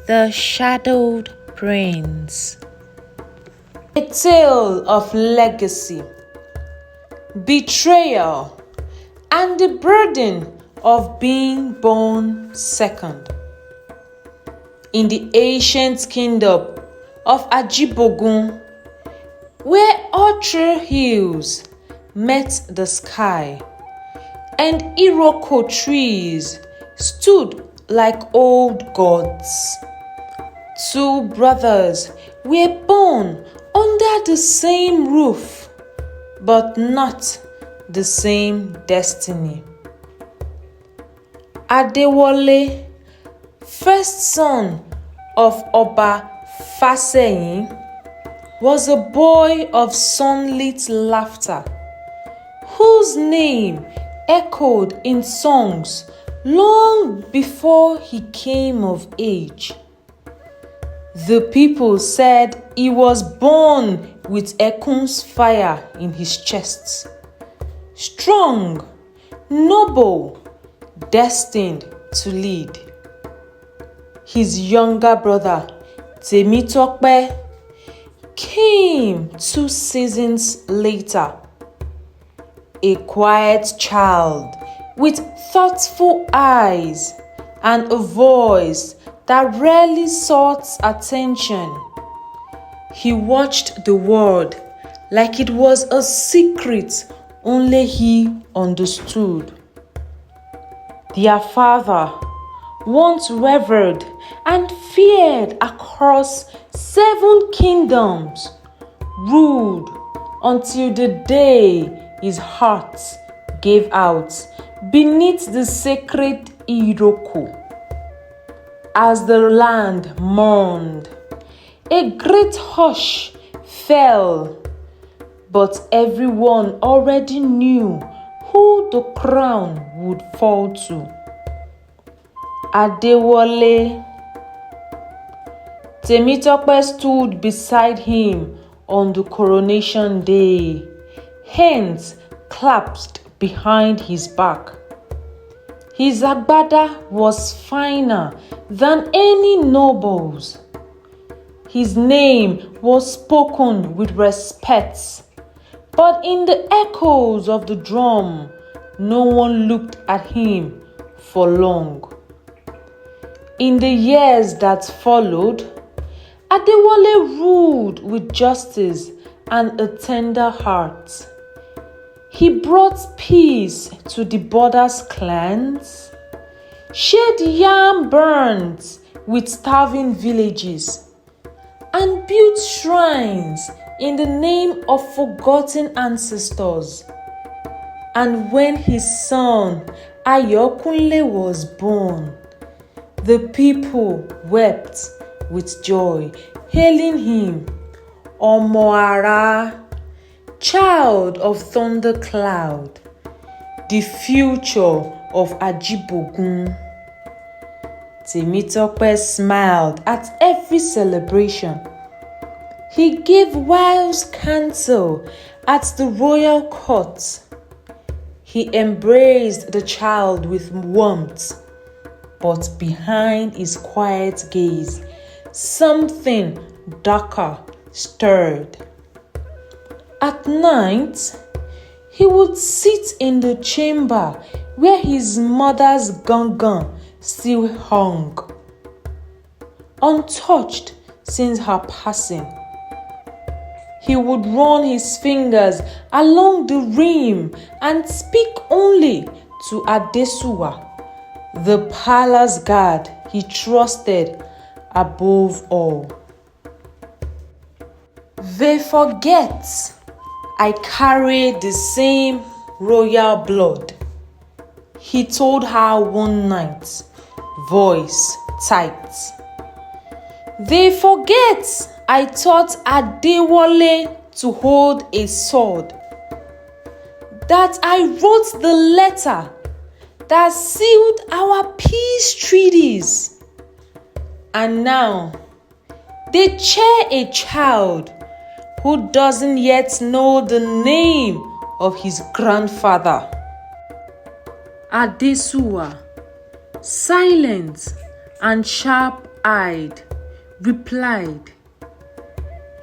The Shadowed Prince. A tale of legacy, betrayal, and the burden of being born second. In the ancient kingdom of Ajibogun, where Ultra hills met the sky and Iroko trees stood like old gods, two brothers were born under the same roof, but not the same destiny. Adewale, first son of Oba Faseyin, was a boy of sunlit laughter, whose name echoed in songs long before he came of age. The people said he was born with Ekun's fire in his chest, strong, noble, destined to lead. His younger brother, Temitope, came 2 seasons later, a quiet child with thoughtful eyes and a voice that rarely sought attention. He watched the world like it was a secret only he understood. Their father, once revered and feared across 7 kingdoms, ruled until the day his heart gave out beneath the sacred Iroko. As the land mourned, a great hush fell, but everyone already knew who the crown would fall to. Adewale. Temitope stood beside him on the coronation day, hands clasped behind his back. His agbada was finer than any noble's. His name was spoken with respect, but in the echoes of the drum, no one looked at him for long. In the years that followed, Adewale ruled with justice and a tender heart. He brought peace to the borders clans, shared yam burns with starving villages, and built shrines in the name of forgotten ancestors. And when his son Ayokunle was born, the people wept with joy, hailing him Omoara, child of thundercloud, the future of Ajibogun. Temitope smiled at every celebration. He gave wise counsel at the royal court. He embraced the child with warmth, but behind his quiet gaze, something darker stirred. At night, he would sit in the chamber where his mother's gangan still hung, untouched since her passing. He would run his fingers along the rim and speak only to Adesuwa, the palace guard he trusted above all. They forget I carry the same royal blood, he told her one night, voice tight. They forget I taught Adewale to hold a sword, that I wrote the letter that sealed our peace treaties. And now, they cheer a child who doesn't yet know the name of his grandfather. Adesuwa, silent and sharp eyed, replied,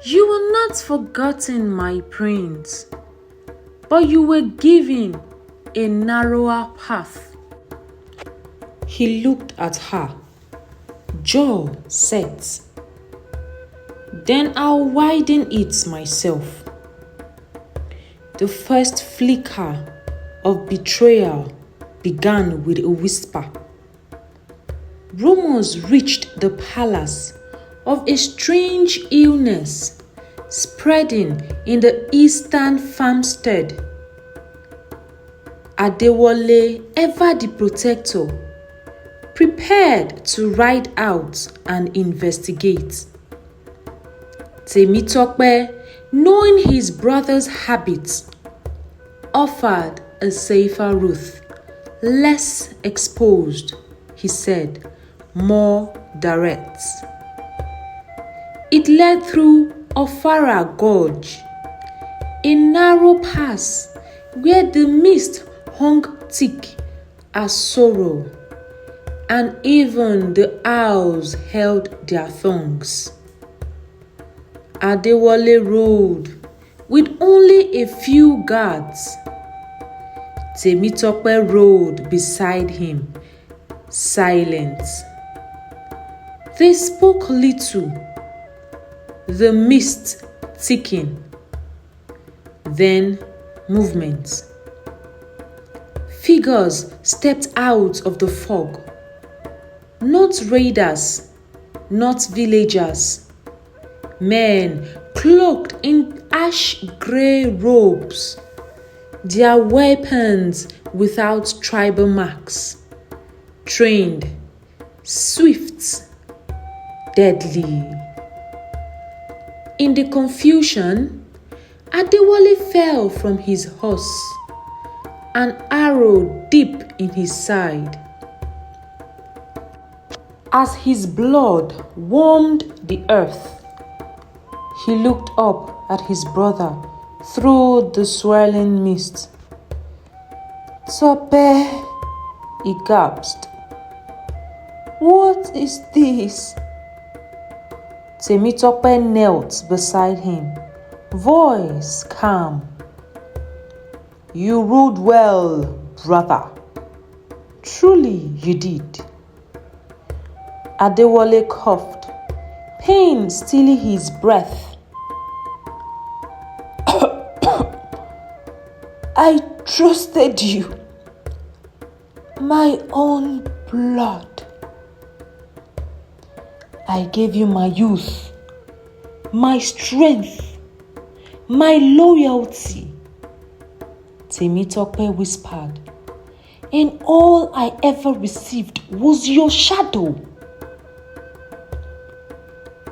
"You were not forgotten, my prince, but you were given a narrower path." He looked at her, jaw set. "Then I'll widen it myself." The first flicker of betrayal began with a whisper. Rumors reached the palace of a strange illness spreading in the eastern farmstead. Adewale, ever the protector, prepared to ride out and investigate. Temitope, knowing his brother's habits, offered a safer route, less exposed, he said, more direct. It led through Ofara Gorge, a narrow pass where the mist hung thick as sorrow, and even the owls held their tongues. Adewale rode with only a few guards. Temitope rode beside him, silent. They spoke little, the mist thickened. Then movement. Figures stepped out of the fog. Not raiders, not villagers. Men cloaked in ash-grey robes, their weapons without tribal marks. Trained, swift, deadly. In the confusion, Adewale fell from his horse, an arrow deep in his side. As his blood warmed the earth, he looked up at his brother through the swirling mist. "Tope," he gasped. "What is this?" Temitope knelt beside him, voice calm. "You ruled well, brother. Truly you did." Adewale coughed, pain stealing his breath. "I trusted you, my own blood. I gave you my youth, my strength, my loyalty," Temitope whispered, "and all I ever received was your shadow."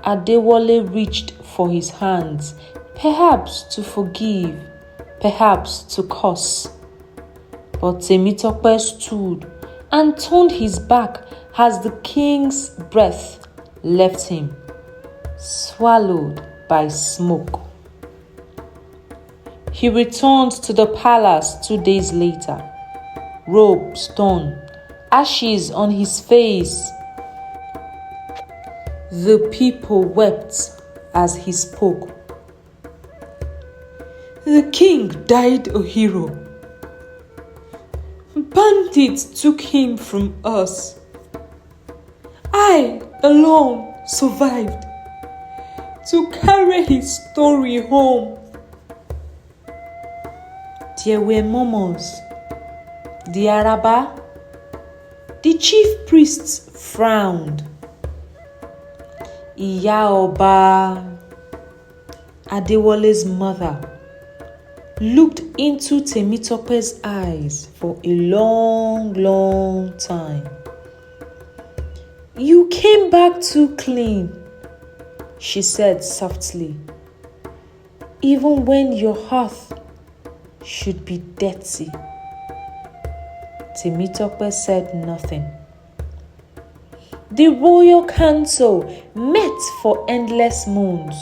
Adewale reached for his hands, perhaps to forgive, perhaps to curse. But Temitope stood and turned his back as the king's breath left him, swallowed by smoke. He returned to the palace 2 days later, robes torn, ashes on his face. The people wept as he spoke. "The king died a hero. Bandits took him from us. I alone survived to carry his story home." There were murmurs. The Araba, the chief priests, frowned. Iya Oba, Adewale's mother, looked into Temitope's eyes for a long time. "You came back too clean," she said softly, "even when your heart should be dirty." Temitope said nothing. The royal council met for endless moons.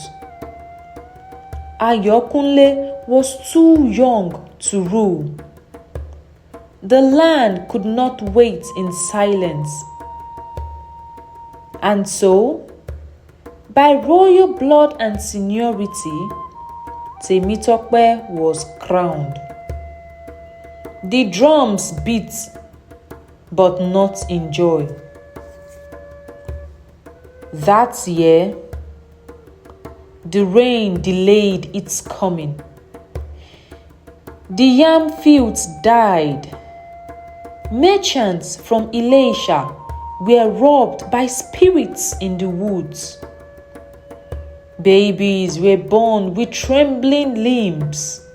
Ayokunle was too young to rule. The land could not wait in silence. And so, by royal blood and seniority, Temitope was crowned. The drums beat, but not in joy. That year, the rain delayed its coming. The yam fields died. Merchants from Elisha were robbed by spirits in the woods. Babies were born with trembling limbs,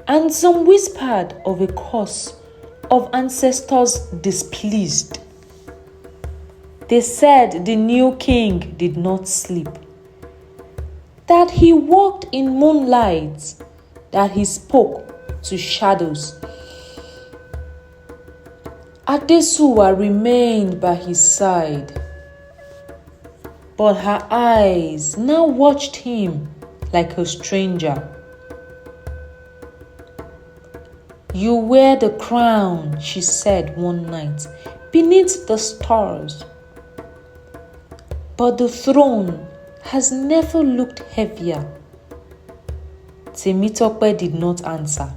and some whispered of a curse of ancestors displeased. They said the new king did not sleep, that he walked in moonlight, that he spoke to shadows. Adesuwa remained by his side, but her eyes now watched him like a stranger. You wear the crown, she said one night, beneath the stars. But the throne has never looked heavier. Temitope did not answer.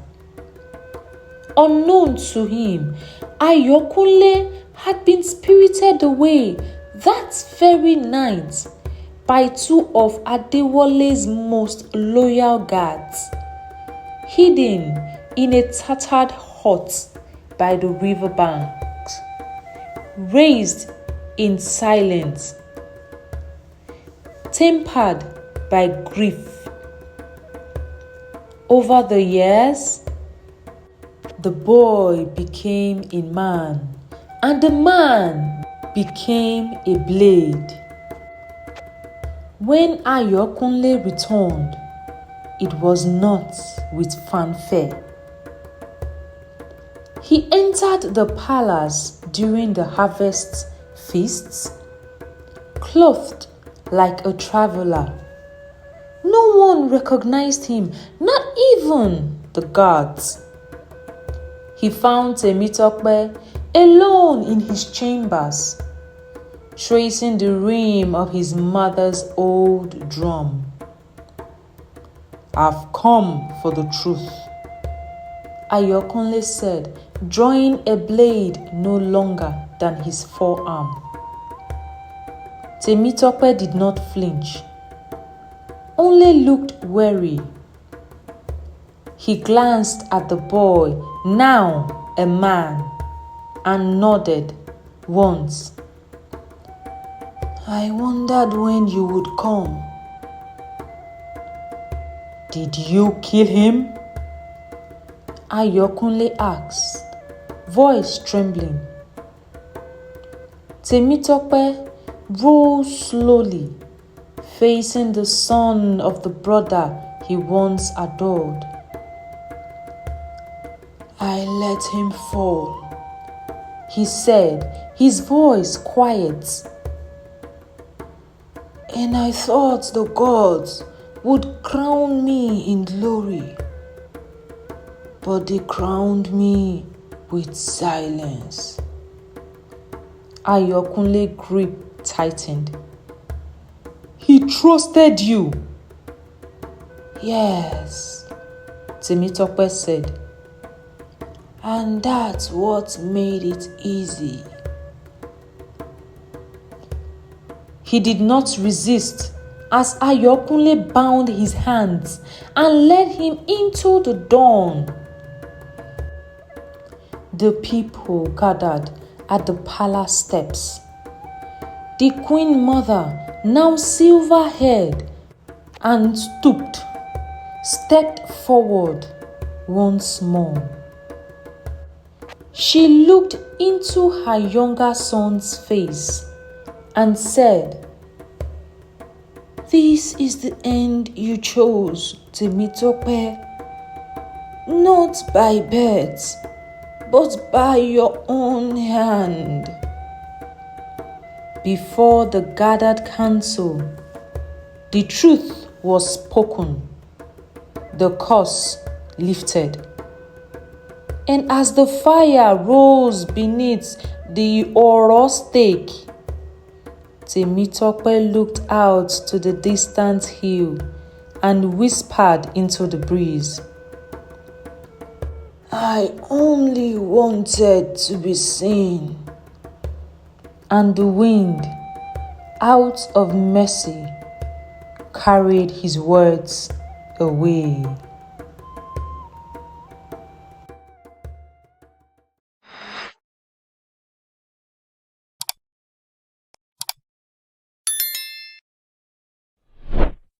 Unknown to him, Ayokunle had been spirited away that very night by two of Adewole's most loyal guards, hidden in a tattered hut by the river banks, raised in silence, tempered by grief. Over the years, the boy became a man, and the man became a blade. When Ayokunle returned, it was not with fanfare. He entered the palace during the harvest feasts, clothed like a traveler. No one recognized him, not even the guards. He found Temitope alone in his chambers, tracing the rim of his mother's old drum. I've come for the truth, Ayokunle said, drawing a blade no longer than his forearm. Temitope did not flinch, only looked wary. He glanced at the boy, now a man, and nodded once. I wondered when you would come. Did you kill him? Ayokunle asked, voice trembling. Temitope rose slowly, facing the son of the brother he once adored. I let him fall, he said, his voice quiet. And I thought the gods would crown me in glory, but they crowned me with silence. Ayokunle grip tightened. He trusted you. Yes, Temitope said. And that's what made it easy. He did not resist as Ayokunle bound his hands and led him into the dawn. The people gathered at the palace steps. The queen mother, now silver-haired and stooped, stepped forward once more. She looked into her younger son's face and said, This is the end you chose, Temitope, not by birth, but by your own hand. Before the gathered council, the truth was spoken, the curse lifted. And as the fire rose beneath the Oro stake, Temitope looked out to the distant hill and whispered into the breeze. I only wanted to be seen. And the wind, out of mercy, carried his words away.